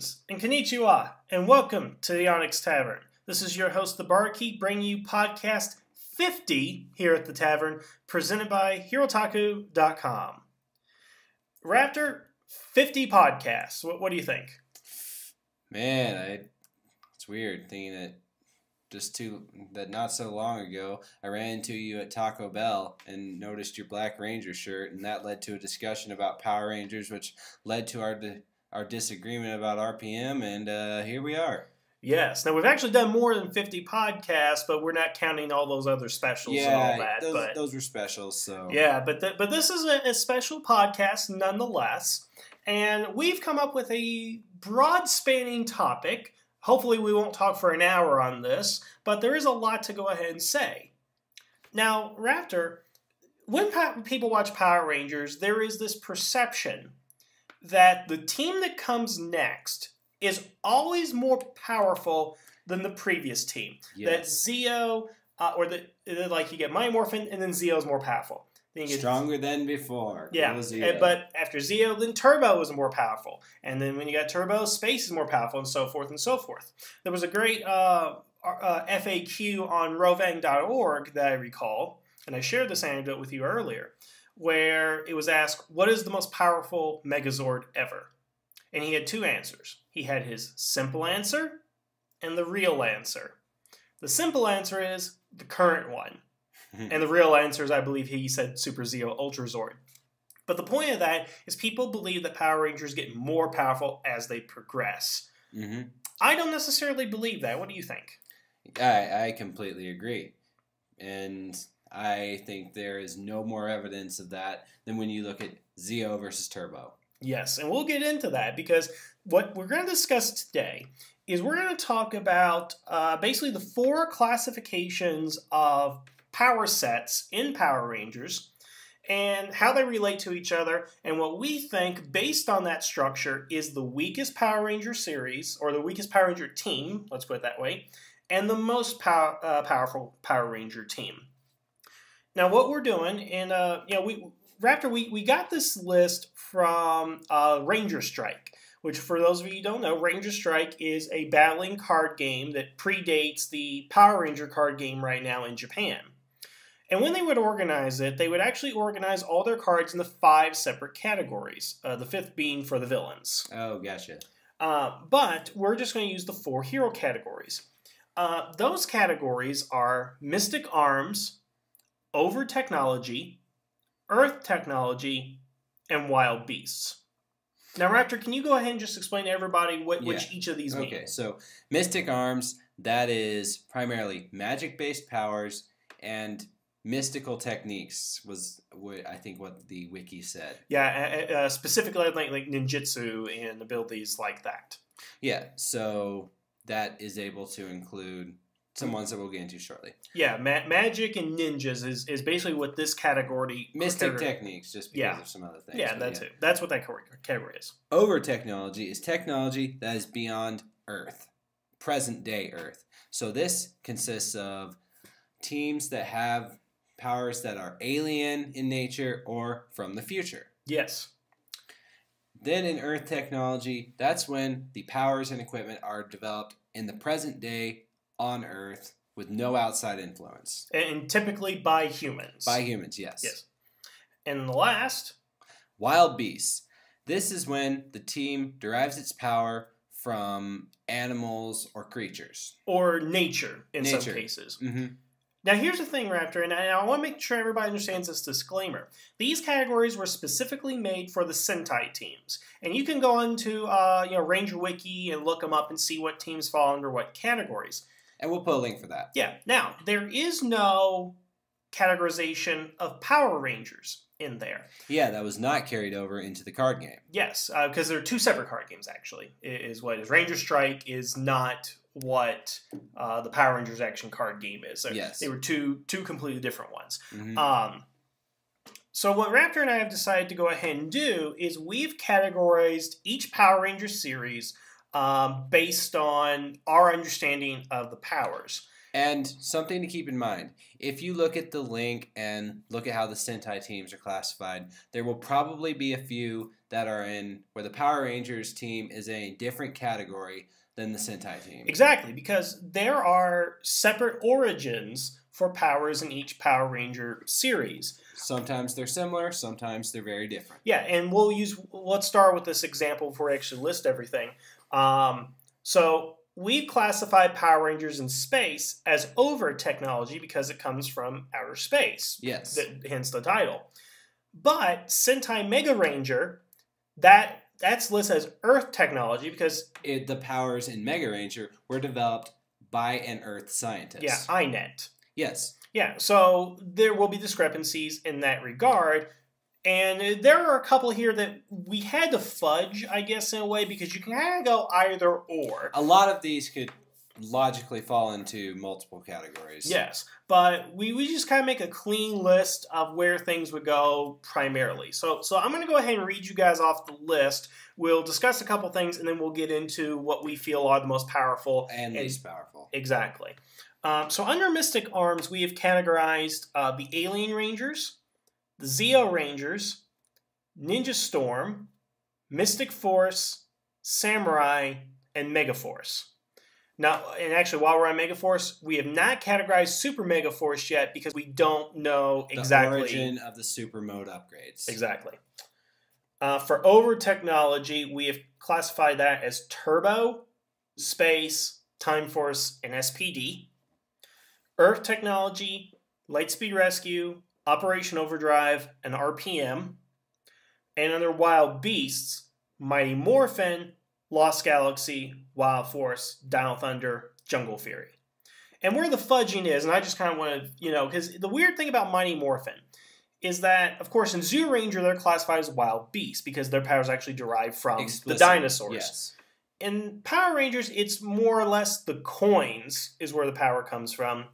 Greetings and konnichiwa, and welcome to the Onyx Tavern. This is your host, the Barkeep, bringing you podcast 50 here at the Tavern, presented by Hirotaku.com. Raptor, 50 podcasts. What do you think? Man, it's weird thinking that not so long ago I ran into you at Taco Bell and noticed your Black Ranger shirt, and that led to a discussion about Power Rangers, which led to our disagreement about RPM, and here we are. Yes. Now, we've actually done more than 50 podcasts, but we're not counting all those other specials and all that. Those were specials. So yeah, but this is a special podcast nonetheless, and we've come up with a broad-spanning topic. Hopefully we won't talk for an hour on this, but there is a lot to go ahead and say. Now, Raptor, when people watch Power Rangers, there is this perception that the team that comes next is always more powerful than the previous team. Yes. That Zeo, you get Mighty Morphin, and then Zeo's more powerful. Then you get stronger than before. Yeah, but after Zeo, then Turbo is more powerful. And then when you got Turbo, Space is more powerful, and so forth and so forth. There was a great FAQ on rovang.org that I recall, and I shared this anecdote with you earlier, where it was asked, what is the most powerful Megazord ever? And he had two answers. He had his simple answer and the real answer. The simple answer is the current one. And the real answer is, I believe he said Super Zeo Ultrazord. But the point of that is people believe that Power Rangers get more powerful as they progress. Mm-hmm. I don't necessarily believe that. What do you think? I completely agree. And I think there is no more evidence of that than when you look at Zeo versus Turbo. Yes, and we'll get into that because what we're going to discuss today is we're going to talk about basically the four classifications of power sets in Power Rangers and how they relate to each other, and what we think, based on that structure, is the weakest Power Ranger series, or the weakest Power Ranger team, let's put it that way, and the most powerful Power Ranger team. Now, what we're doing, and Raptor, we got this list from Ranger Strike, which, for those of you who don't know, Ranger Strike is a battling card game that predates the Power Ranger card game right now in Japan. And when they would organize it, they would actually organize all their cards into 5 separate categories, the 5th being for the villains. Oh, gotcha. But we're just going to use the 4 hero categories. Those categories are Mystic Arms, Over Technology, Earth Technology, and Wild Beasts. Now, Raptor, can you go ahead and just explain to everybody which each of these mean? Okay, so Mystic Arms, that is primarily magic-based powers, and mystical techniques was, I think, what the wiki said. Yeah, specifically like ninjutsu and abilities like that. Yeah, so that is able to include some ones that we'll get into shortly. Yeah, magic and ninjas is basically what this category... Mystic techniques, just because of some other things. Yeah, that's what that category is. Over technology is technology that is beyond Earth, present-day Earth. So this consists of teams that have powers that are alien in nature or from the future. Yes. Then in Earth technology, that's when the powers and equipment are developed in the present day on Earth with no outside influence. And typically by humans. By humans, yes. Yes. And the last? Wild Beasts. This is when the team derives its power from animals or creatures. Or nature, in some cases. Mm-hmm. Now, here's the thing, Raptor, and I want to make sure everybody understands this disclaimer. These categories were specifically made for the Sentai teams. And you can go into Ranger Wiki and look them up and see what teams fall under what categories. And we'll put a link for that. Yeah. Now, there is no categorization of Power Rangers in there. Yeah, that was not carried over into the card game. Yes, because they're 2 separate card games, actually, is what it is. Ranger Strike is not what the Power Rangers action card game is. So yes. They were two completely different ones. Mm-hmm. So what Raptor and I have decided to go ahead and do is we've categorized each Power Ranger series based on our understanding of the powers. And something to keep in mind, if you look at the link and look at how the Sentai teams are classified, there will probably be a few that are in where the Power Rangers team is in a different category than the Sentai team. Exactly, because there are separate origins for powers in each Power Ranger series. Sometimes they're similar, sometimes they're very different. Yeah, and let's start with this example before I actually list everything. So we've classified Power Rangers in space as over technology because it comes from outer space. Yes. Hence the title. But Sentai Mega Ranger, that's listed as Earth technology because the powers in Mega Ranger were developed by an Earth scientist. Yeah, INET. Yes. Yeah, so there will be discrepancies in that regard. And there are a couple here that we had to fudge, I guess, in a way, because you can kind of go either or. A lot of these could logically fall into multiple categories. Yes, but we just kind of make a clean list of where things would go primarily. So I'm going to go ahead and read you guys off the list. We'll discuss a couple things, and then we'll get into what we feel are the most powerful. And least powerful. Exactly. So under Mystic Arms, we have categorized the Alien Rangers, the Zeo Rangers, Ninja Storm, Mystic Force, Samurai, and Megaforce. Now, and actually, while we're on Megaforce, we have not categorized Super Megaforce yet because we don't know exactly the origin of the super mode upgrades. Exactly. For over technology, we have classified that as Turbo, Space, Time Force, and SPD. Earth technology, Lightspeed Rescue, Operation Overdrive, and RPM. And under Wild Beasts, Mighty Morphin, Lost Galaxy, Wild Force, Dino Thunder, Jungle Fury. And where the fudging is, and I just kind of want to, because the weird thing about Mighty Morphin is that, of course, in Zoolander, they're classified as wild beasts because their powers actually derive from the dinosaurs. Yes. In Power Rangers, it's more or less the coins is where the power comes from.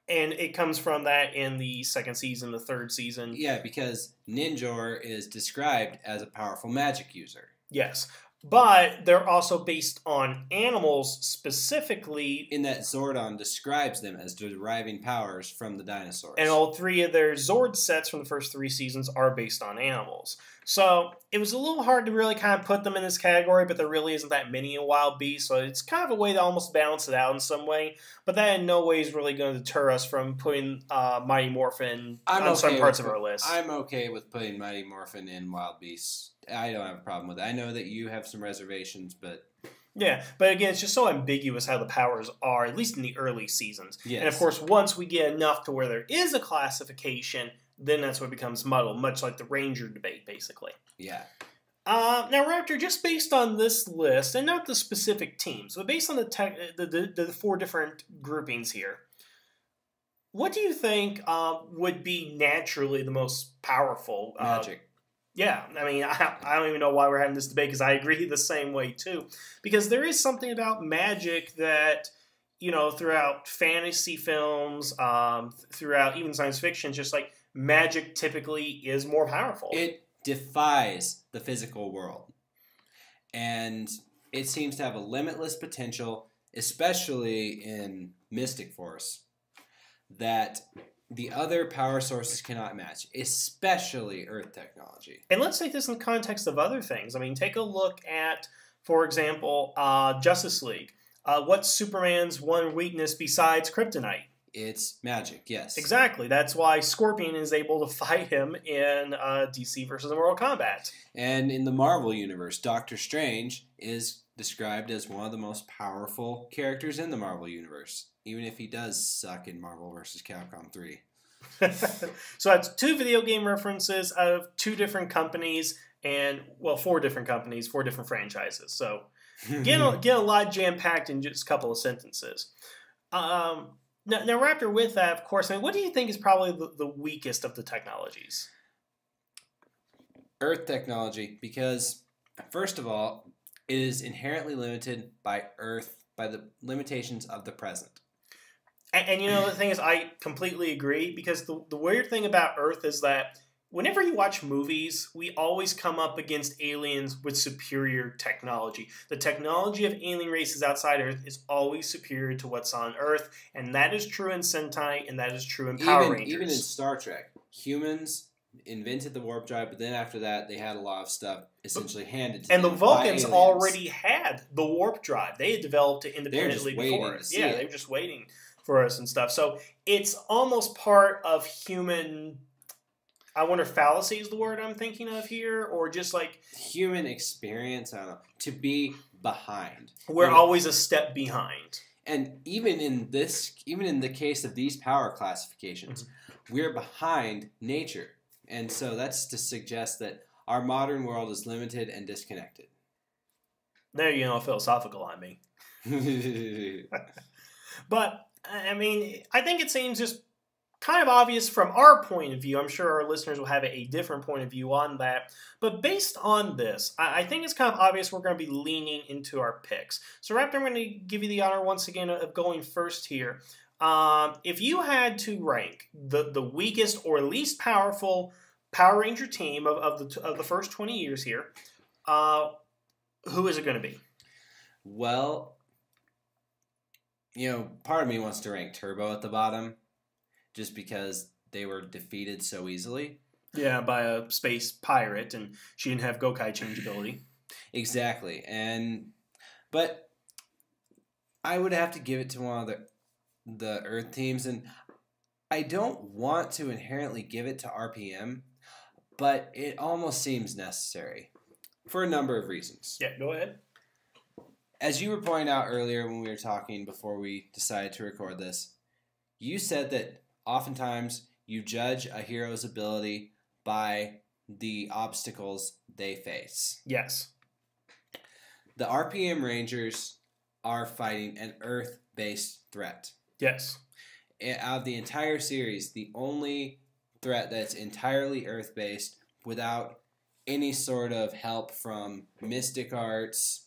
And it comes from that in the second season, the third season. Yeah, because Ninjor is described as a powerful magic user. Yes. But they're also based on animals specifically. In that Zordon describes them as deriving powers from the dinosaurs. And all three of their Zord sets from the first three seasons are based on animals. So it was a little hard to really kind of put them in this category, but there really isn't that many in Wild Beast. So it's kind of a way to almost balance it out in some way. But that in no way is really going to deter us from putting Mighty Morphin on some parts of our list. I'm okay with putting Mighty Morphin in Wild Beasts. I don't have a problem with it. I know that you have some reservations, but... Yeah, but again, it's just so ambiguous how the powers are, at least in the early seasons. Yes. And of course, once we get enough to where there is a classification, then that's what becomes muddled, much like the Ranger debate, basically. Yeah. Now, Raptor, just based on this list, and not the specific teams, but based on the four different groupings here, what do you think would be naturally the most powerful? Magic. Yeah, I mean, I don't even know why we're having this debate because I agree the same way too. Because there is something about magic that, throughout fantasy films, throughout even science fiction, just like magic typically is more powerful. It defies the physical world. And it seems to have a limitless potential, especially in Mystic Force, that the other power sources cannot match, especially Earth technology. And let's take this in the context of other things. I mean, take a look at, for example, Justice League. What's Superman's one weakness besides kryptonite? It's magic, yes. Exactly. That's why Scorpion is able to fight him in DC versus Mortal Kombat. And in the Marvel Universe, Doctor Strange is described as one of the most powerful characters in the Marvel Universe, even if he does suck in Marvel vs. Capcom 3. So that's two video game references of two different companies and, four different companies, four different franchises. So get a lot jam-packed in just a couple of sentences. Now, Raptor, with that, of course, what do you think is probably the weakest of the technologies? Earth technology, because, first of all, it is inherently limited by Earth, by the limitations of the present. And the thing is, I completely agree, because the weird thing about Earth is that whenever you watch movies, we always come up against aliens with superior technology. The technology of alien races outside Earth is always superior to what's on Earth, and that is true in Sentai, and that is true in Power Rangers. Even in Star Trek, humans invented the warp drive, but then after that, they had a lot of stuff essentially handed to them. And the Vulcans by aliens. already had the warp drive. They had developed it independently before us. Yeah, they were just waiting for us and stuff. So it's almost part of human... I wonder if fallacy is the word I'm thinking of here, or just like... human experience, I don't know. To be behind. We're always a step behind. And even in the case of these power classifications, we're behind nature. And so that's to suggest that our modern world is limited and disconnected. There you know, philosophical on me. But, I mean, I think it seems just kind of obvious from our point of view. I'm sure our listeners will have a different point of view on that. But based on this, I think it's kind of obvious we're going to be leaning into our picks. So, Raptor, I'm going to give you the honor once again of going first here. If you had to rank the weakest or least powerful Power Ranger team of the first 20 years here, who is it going to be? Well, you know, part of me wants to rank Turbo at the bottom, just because they were defeated so easily. Yeah, by a space pirate, and she didn't have Gokai changeability. Exactly, but I would have to give it to one of the Earth teams, and I don't want to inherently give it to RPM, but it almost seems necessary for a number of reasons. Yeah, go ahead. As you were pointing out earlier when we were talking before we decided to record this, you said that oftentimes you judge a hero's ability by the obstacles they face. Yes. The RPM Rangers are fighting an Earth-based threat. Yes. Out of the entire series, the only threat that's entirely Earth-based without any sort of help from mystic arts,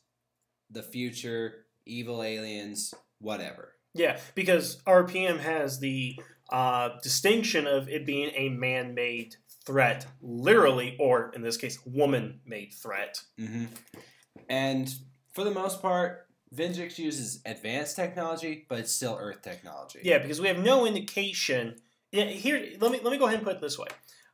the future, evil aliens, whatever. Yeah, because RPM has the distinction of it being a man-made threat, literally, or in this case, woman-made threat. Mm-hmm. And for the most part, Vengix uses advanced technology, but it's still Earth technology. Yeah, because we have no indication. Yeah, here, let me go ahead and put it this way.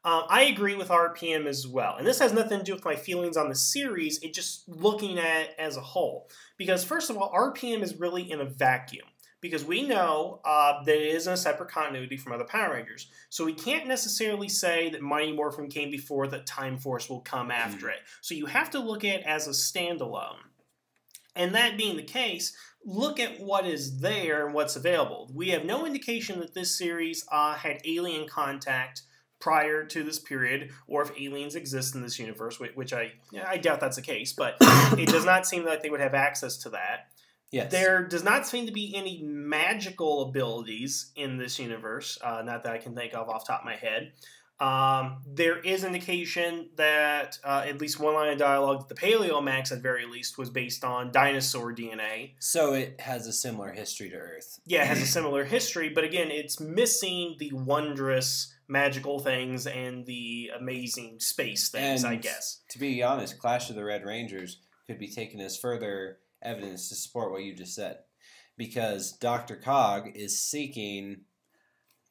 I agree with RPM as well. And this has nothing to do with my feelings on the series. It's just looking at it as a whole. Because first of all, RPM is really in a vacuum. Because we know that it is in a separate continuity from other Power Rangers. So we can't necessarily say that Mighty Morphin came before, that Time Force will come after it. So you have to look at it as a standalone. And that being the case, look at what is there and what's available. We have no indication that this series had alien contact prior to this period, or if aliens exist in this universe, which I doubt that's the case, but it does not seem like they would have access to that. Yes. There does not seem to be any magical abilities in this universe, not that I can think of off the top of my head. There is indication that at least one line of dialogue that the Paleomax, at very least, was based on dinosaur DNA. So it has a similar history to Earth. Yeah, it has a similar history, but again, it's missing the wondrous magical things and the amazing space things, and I guess. To be honest, Clash of the Red Rangers could be taken as further evidence to support what you just said. Because Dr. Cog is seeking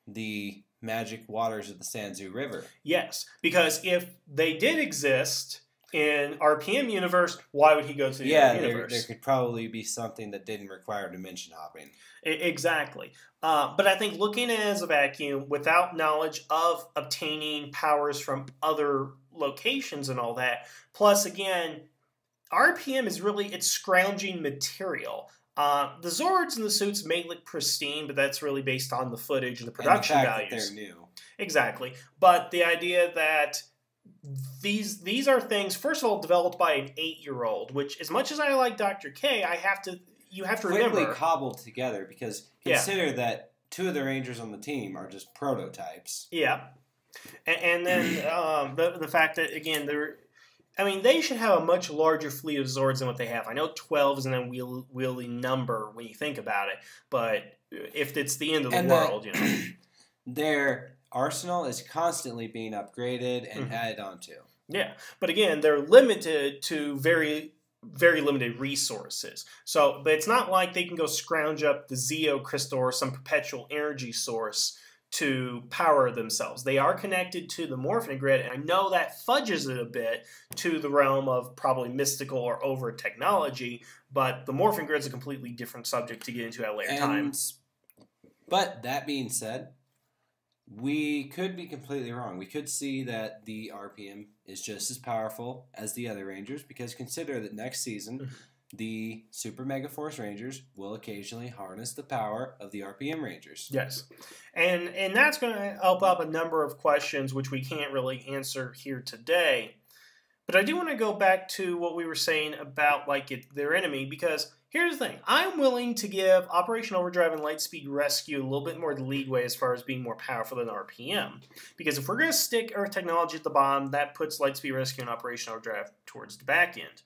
the magic waters of the Sanzu River. Yes, because if they did exist in RPM universe, why would he go to the other universe? There could probably be something that didn't require dimension hopping. Exactly. But I think looking at it as a vacuum, without knowledge of obtaining powers from other locations and all that, plus again, RPM is really, it's scrounging material. The Zords and the suits may look pristine, but that's really based on the footage and the production and the fact values. That they're new. Exactly. But the idea that these are things, first of all, developed by an 8-year-old, which as much as I like Dr. K, you have to remember. Quickly cobbled together, because consider that 2 of the Rangers on the team are just prototypes. Yeah. And then the fact that, again, they should have a much larger fleet of Zords than what they have. I know 12 is an unwieldy number when you think about it, but if it's the end of the world, their arsenal is constantly being upgraded and added onto. Yeah, but again, they're limited to very, very limited resources. But it's not like they can go scrounge up the Zeo crystal or some perpetual energy source to power themselves. They are connected to the Morphin Grid, and I know that fudges it a bit to the realm of probably mystical or over technology, but the Morphin Grid is a completely different subject to get into at a later time. But that being said, we could be completely wrong. We could see that the RPM is just as powerful as the other Rangers, because consider that next season, the Super Mega Force Rangers will occasionally harness the power of the RPM Rangers. Yes. And that's going to help up a number of questions which we can't really answer here today. But I do want to go back to what we were saying about their enemy, because here's the thing. I'm willing to give Operation Overdrive and Lightspeed Rescue a little bit more leadway as far as being more powerful than RPM. Because if we're going to stick Earth technology at the bottom, that puts Lightspeed Rescue and Operation Overdrive towards the back end.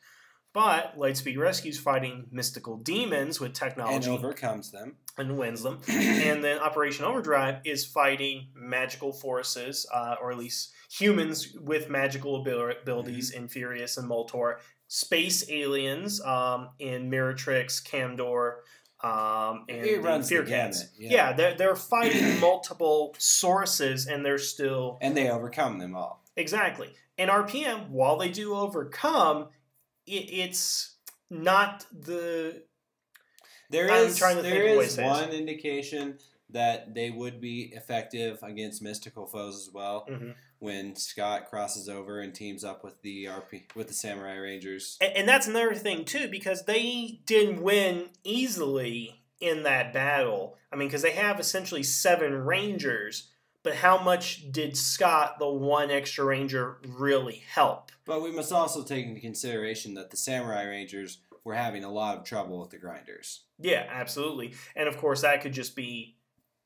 But Lightspeed Rescue is fighting mystical demons with technology. And overcomes them. And wins them. And then Operation Overdrive is fighting magical forces, or at least humans with magical abilities in Furious and Moltor. Space aliens in Miratrix, Camdor, and Fear Cats. Yeah, they're fighting multiple sources, and they're still... And they overcome them all. Exactly. And RPM, while they do overcome... It's not the... There is one indication that they would be effective against mystical foes as well, when Scott crosses over and teams up with the Samurai Rangers. And that's another thing, too, because they didn't win easily in that battle. I mean, because they have essentially 7 Rangers, but how much did Scott, the one extra Ranger, really help? But we must also take into consideration that the Samurai Rangers were having a lot of trouble with the Grinders. Yeah, absolutely. And of course, that could just be,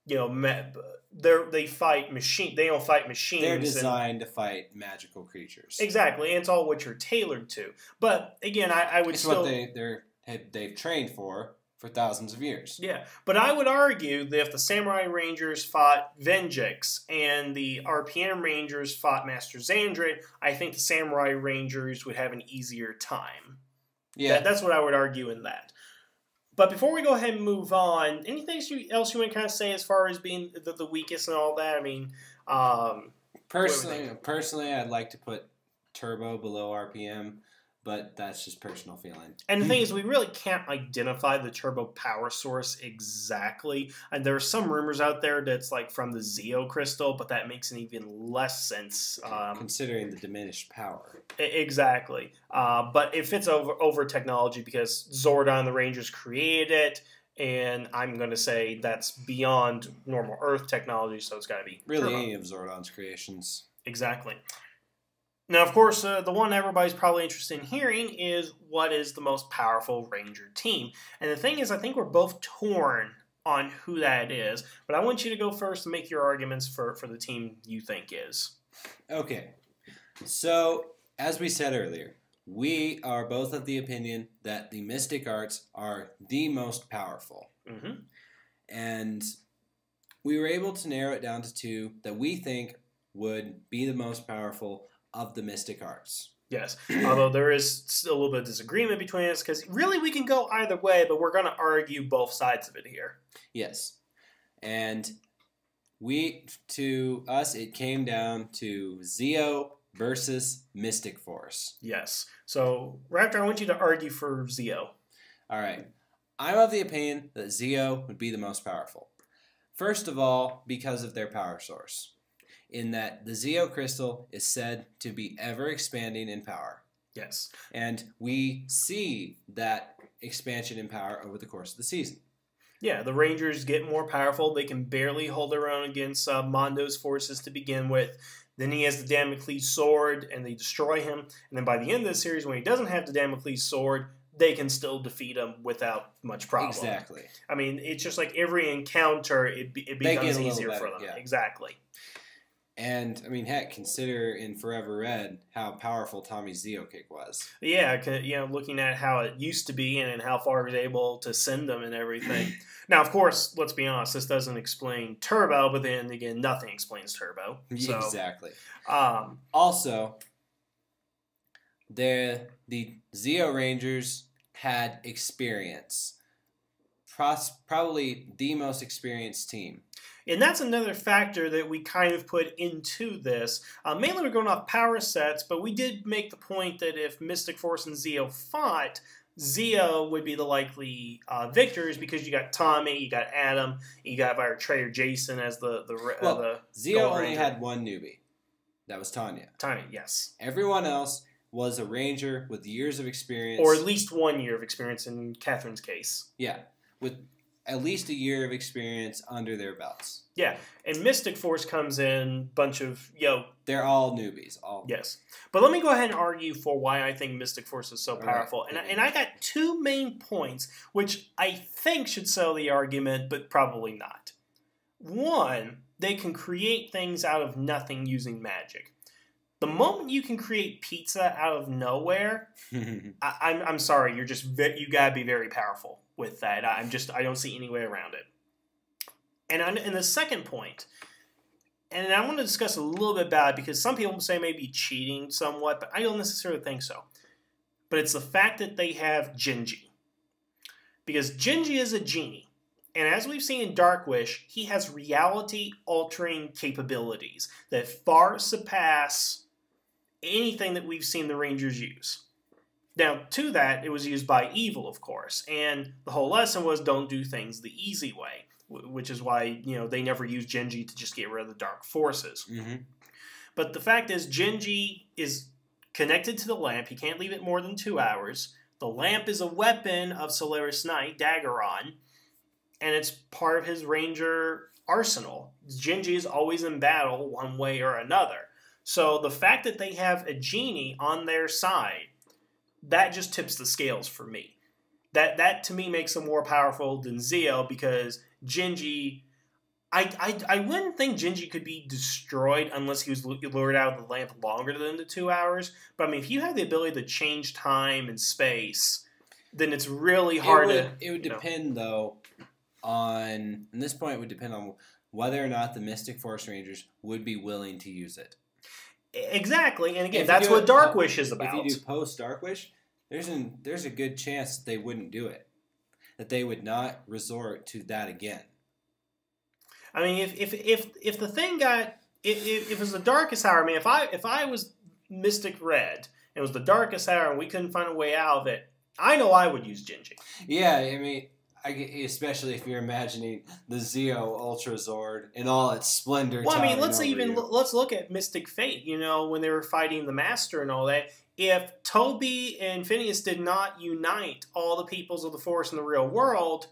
they fight machine. They don't fight machines. They're designed to fight magical creatures. Exactly, and it's all what you're tailored to. But again, I would still... It's what they've trained for thousands of years. Yeah, but I would argue that if the Samurai Rangers fought Venjix and the RPM Rangers fought Master Xandred, I think the Samurai Rangers would have an easier time. Yeah. That's what I would argue in that. But before we go ahead and move on, anything else you want to kind of say as far as being the weakest and all that? I mean... Personally, I'd like to put Turbo below RPM, but that's just personal feeling. And the thing is, we really can't identify the turbo power source exactly. And there are some rumors out there that's from the Zeo crystal, but that makes an even less sense. Considering the diminished power. Exactly. But it fits over technology because Zordon, the Rangers, created it. And I'm going to say that's beyond normal Earth technology, so it's got to be really turbo. Any of Zordon's creations. Exactly. Now, of course, the one everybody's probably interested in hearing is what is the most powerful Ranger team. And the thing is, I think we're both torn on who that is. But I want you to go first and make your arguments for the team you think is. Okay. So, as we said earlier, we are both of the opinion that the Mystic Arts are the most powerful. And we were able to narrow it down to 2 that we think would be the most powerful of the Mystic Arts. Yes, although there is still a little bit of disagreement between us, because really we can go either way, but we're going to argue both sides of it here. Yes. And to us, it came down to Zeo versus Mystic Force. Yes. So, Raptor, I want you to argue for Zeo. All right. I'm of the opinion that Zeo would be the most powerful. First of all, because of their power source. In that the Zeo crystal is said to be ever expanding in power. Yes. And we see that expansion in power over the course of the season. Yeah, the Rangers get more powerful. They can barely hold their own against Mondo's forces to begin with. Then he has the Damocles sword, and they destroy him. And then by the end of the series, when he doesn't have the Damocles sword, they can still defeat him without much problem. Exactly. I mean, it's just like every encounter, it becomes easier for them. Yeah. Exactly. And, I mean, heck, consider in Forever Red how powerful Tommy's Zeo kick was. Yeah, looking at how it used to be and how far he was able to send them and everything. Now, of course, let's be honest, this doesn't explain Turbo, but then again, nothing explains Turbo. So, exactly. Also, the Zeo Rangers had experience probably the most experienced team. And that's another factor that we kind of put into this. Mainly we're going off power sets, but we did make the point that if Mystic Force and Zeo fought, Zeo would be the likely victors because you got Tommy, you got Adam, you got our trader Jason as the Zeo only had one newbie. That was Tanya. Tanya, yes. Everyone else was a ranger with years of experience. Or at least 1 year of experience in Catherine's case. Yeah, with at least a year of experience under their belts. Yeah, and Mystic Force comes in, bunch of, they're all newbies. Yes. But let me go ahead and argue for why I think Mystic Force is so powerful. Right. And I got 2 main points, which I think should sell the argument, but probably not. 1, they can create things out of nothing using magic. The moment you can create pizza out of nowhere, I'm sorry, you gotta be very powerful with that. I don't see any way around it. And the second point, and I want to discuss a little bit about it because some people say maybe cheating somewhat, but I don't necessarily think so. But it's the fact that they have Gingy. Because Gingy is a genie. And as we've seen in Dark Wish, he has reality-altering capabilities that far surpass anything that we've seen the Rangers use. Now, to that, it was used by evil, of course. And the whole lesson was don't do things the easy way, which is why, they never used Gingy to just get rid of the dark forces. Mm-hmm. But the fact is, Gingy is connected to the lamp. He can't leave it more than 2 hours. The lamp is a weapon of Solaris Knight, Daggeron, and it's part of his Ranger arsenal. Gingy is always in battle one way or another. So the fact that they have a genie on their side, that just tips the scales for me. That to me makes them more powerful than Zeo because Gingy, I wouldn't think Gingy could be destroyed unless he was lured out of the lamp longer than the 2 hours. But I mean, if you have the ability to change time and space, then it's really hard It would depend though on, and this point would depend on whether or not the Mystic Force Rangers would be willing to use it. Exactly, and again, that's what Dark Wish is about. If you do post Dark Wish, there's a good chance that they wouldn't do it, that they would not resort to that again. I mean, if the thing got if it was the darkest hour, I mean, if I was Mystic Red and it was the darkest hour and we couldn't find a way out of it, I know I would use Gingy. Yeah, I mean, especially if you're imagining the Zeo Ultra Zord in all its splendor. Well, I mean, let's look at Mystic Fate. When they were fighting the Master and all that. If Toby and Phineas did not unite all the peoples of the Force in the real world,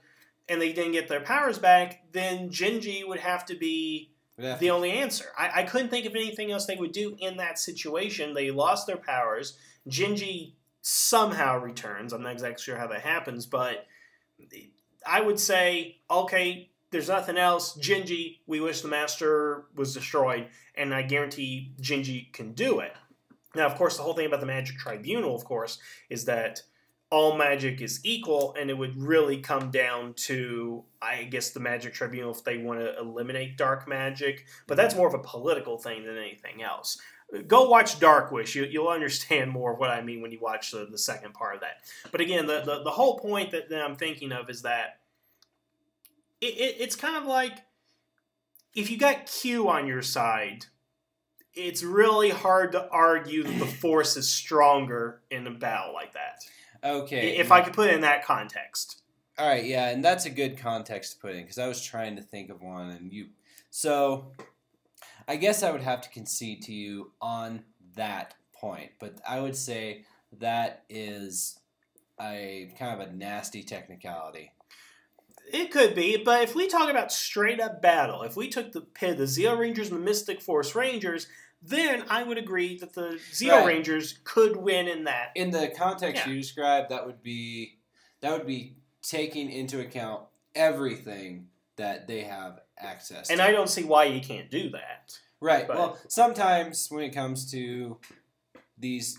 and they didn't get their powers back, then Gingy would have to be the only answer. I couldn't think of anything else they would do in that situation. They lost their powers. Gingy somehow returns. I'm not exactly sure how that happens, but I would say, okay, there's nothing else. Gingy, we wish the Master was destroyed, and I guarantee Gingy can do it. Now, of course, the whole thing about the Magic Tribunal, of course, is that all magic is equal, and it would really come down to, I guess, the Magic Tribunal if they want to eliminate dark magic. But that's more of a political thing than anything else. Go watch Dark Wish. You'll understand more of what I mean when you watch the second part of that. But again, the whole point that I'm thinking of is that it's kind of like if you got Q on your side, it's really hard to argue that the Force is stronger in a battle like that. Okay. If I could put it in that context. All right, yeah, and that's a good context to put in because I was trying to think of one, and so I guess I would have to concede to you on that point, but I would say that is a kind of a nasty technicality. It could be, but if we talk about straight-up battle, if we took the Zeo Rangers and the Mystic Force Rangers, then I would agree that the Zeo Rangers could win in that. In the context you described, that would be taking into account everything that they have access to. And I don't see why you can't do that. Right. But, well, sometimes when it comes to these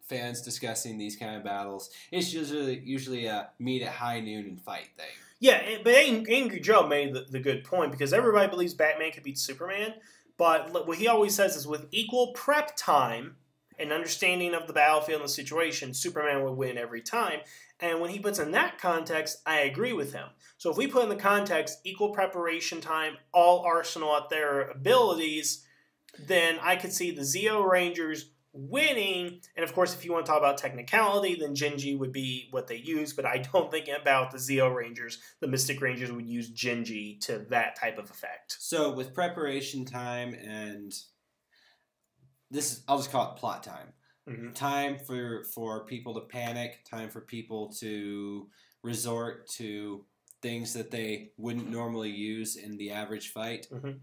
fans discussing these kind of battles, it's usually a meet at high noon and fight thing. Yeah, but Angry Joe made the good point because everybody believes Batman could beat Superman, but what he always says is with equal prep time an understanding of the battlefield and the situation, Superman would win every time. And when he puts in that context, I agree with him. So if we put in the context, equal preparation time, all arsenal at their abilities, then I could see the Zeo Rangers winning. And of course, if you want to talk about technicality, then Genji would be what they use. But I don't think about the Zeo Rangers. The Mystic Rangers would use Genji to that type of effect. So with preparation time and this, I'll just call it plot time. Mm-hmm. Time for people to panic. Time for people to resort to things that they wouldn't normally use in the average fight. Mm-hmm.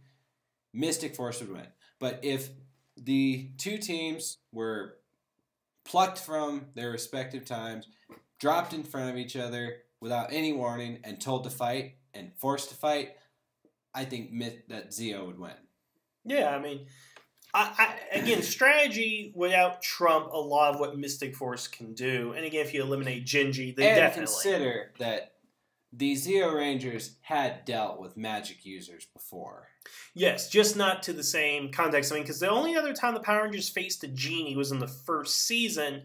Mystic Force would win. But if the two teams were plucked from their respective times, dropped in front of each other without any warning, and told to fight and forced to fight, I think that Zeo would win. Yeah, I mean, again, strategy would out trump a lot of what Mystic Force can do. And again, if you eliminate Genji, then definitely. Consider that the Zeo Rangers had dealt with magic users before. Yes, just not to the same context. I mean, because the only other time the Power Rangers faced a genie was in the first season.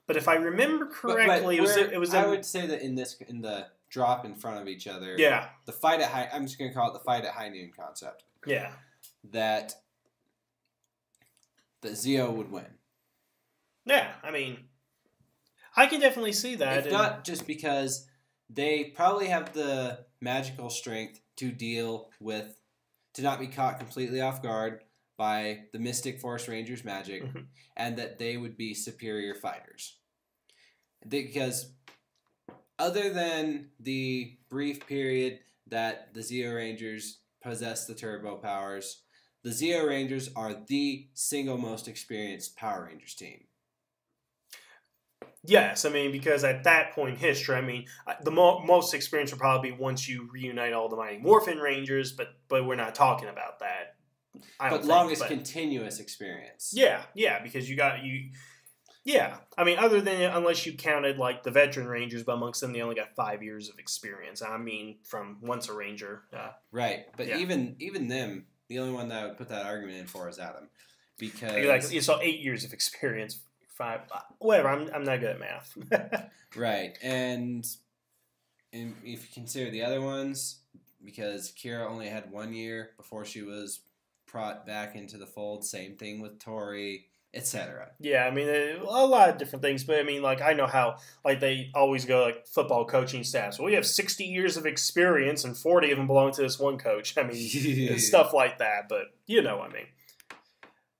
But if I remember correctly, it was. I would say that in the drop in front of each other. Yeah. The fight at high. I'm just going to call it the fight at high noon concept. Yeah. That Zeo would win. Yeah, I mean, I can definitely see that. If not just because they probably have the magical strength to not be caught completely off guard by the Mystic Force Rangers' magic, mm-hmm. and that they would be superior fighters. Because other than the brief period that the Zeo Rangers possess the turbo powers, the Zeo Rangers are the single most experienced Power Rangers team. Yes, I mean, because at that point in history, I mean, the most experience would probably be once you reunite all the Mighty Morphin Rangers, but we're not talking about that. Longest continuous experience. Yeah, because yeah, I mean, other than, unless you counted, like, the veteran Rangers, but amongst them, they only got 5 years of experience. I mean, from once a Ranger. Right, but yeah. even them, the only one that I would put that argument in for is Adam. Because like, you saw 8 years of experience. 5, whatever. I'm not good at math. Right, and if you consider the other ones, because Kira only had 1 year before she was brought back into the fold. Same thing with Tori, etc. Yeah, I mean, a lot of different things, but I mean, like, I know how, like, they always go, like, football coaching staffs. Well, we have 60 years of experience, and 40 of them belong to this one coach. I mean, stuff like that, but you know what I mean.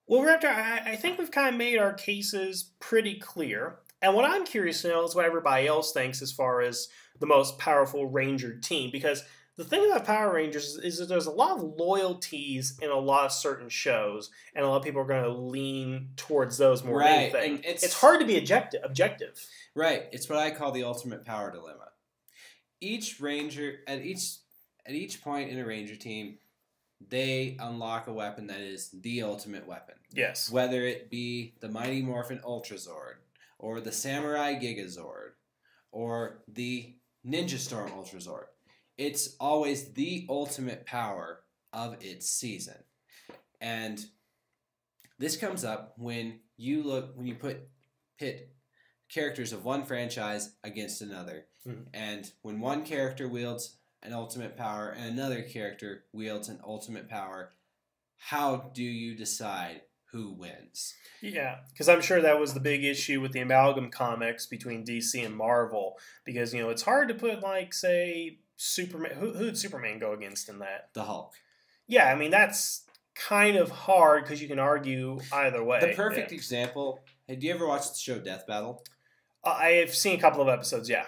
Well, Raptor, I think we've kind of made our cases pretty clear. And what I'm curious to know is what everybody else thinks as far as the most powerful Ranger team. Because the thing about Power Rangers is that there's a lot of loyalties in a lot of certain shows. And a lot of people are going to lean towards those more than anything. And it's hard to be objective. Right. It's what I call the ultimate power dilemma. Each Ranger, at each point in a Ranger team, they unlock a weapon that is the ultimate weapon. Yes. Whether it be the Mighty Morphin Ultrazord, or the Samurai Gigazord, or the Ninja Storm Ultrazord. It's always the ultimate power of its season. And this comes up when you pit characters of one franchise against another. Mm-hmm. And when one character wields an ultimate power and another character wields an ultimate power, how do you decide who wins? Yeah, because I'm sure that was the big issue with the amalgam comics between DC and Marvel, because, it's hard to put, like, say, Superman. Who'd Superman go against in that? The Hulk. Yeah, I mean, that's kind of hard because you can argue either way. The perfect example, have you ever watched the show Death Battle? I have seen a couple of episodes, yeah.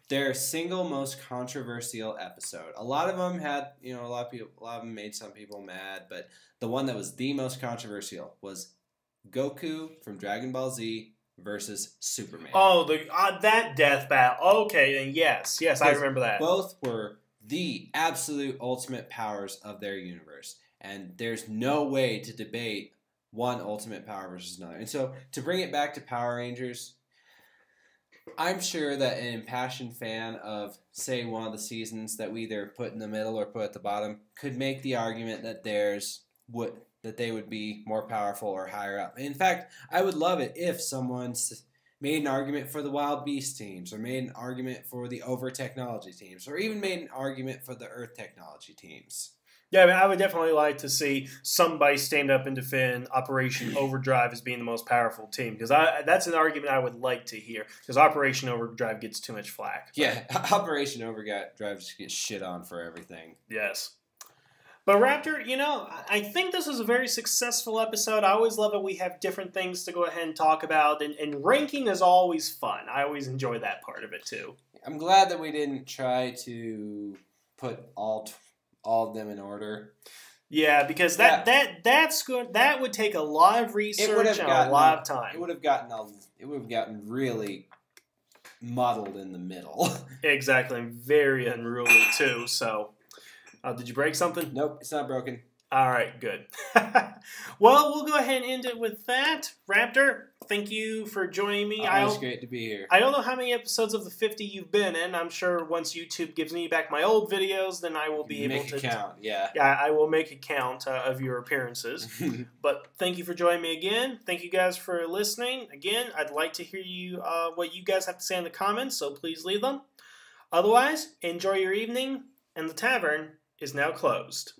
Their single most controversial episode. A lot of them had, a lot of them made some people mad, but the one that was the most controversial was Goku from Dragon Ball Z versus Superman. Oh, that death battle. Okay, then yes, I remember that. Both were the absolute ultimate powers of their universe, and there's no way to debate one ultimate power versus another. And so, to bring it back to Power Rangers, I'm sure that an impassioned fan of, say, one of the seasons that we either put in the middle or put at the bottom could make the argument that there's that they would be more powerful or higher up. In fact, I would love it if someone made an argument for the Wild Beast teams, or made an argument for the Over Technology teams, or even made an argument for the Earth Technology teams. Yeah, I mean, I would definitely like to see somebody stand up and defend Operation Overdrive as being the most powerful team, because that's an argument I would like to hear, because Operation Overdrive gets too much flack. Yeah, Operation Overdrive just gets shit on for everything. Yes. But Raptor, I think this was a very successful episode. I always love it. We have different things to go ahead and talk about, and ranking is always fun. I always enjoy that part of it, too. I'm glad that we didn't try to put all of them in order. Yeah, because that's good. That would take a lot of research and a lot of time. It would have gotten really muddled in the middle. Exactly, very unruly too. So, did you break something? Nope, it's not broken. All right, good. Well, we'll go ahead and end it with that. Raptor, thank you for joining me. It's great to be here. I don't know how many episodes of the 50 you've been in. I'm sure once YouTube gives me back my old videos, then I will be able to count. Yeah, I will make a count of your appearances. But thank you for joining me again. Thank you guys for listening. Again, I'd like to hear what you guys have to say in the comments, so please leave them. Otherwise, enjoy your evening, and the tavern is now closed.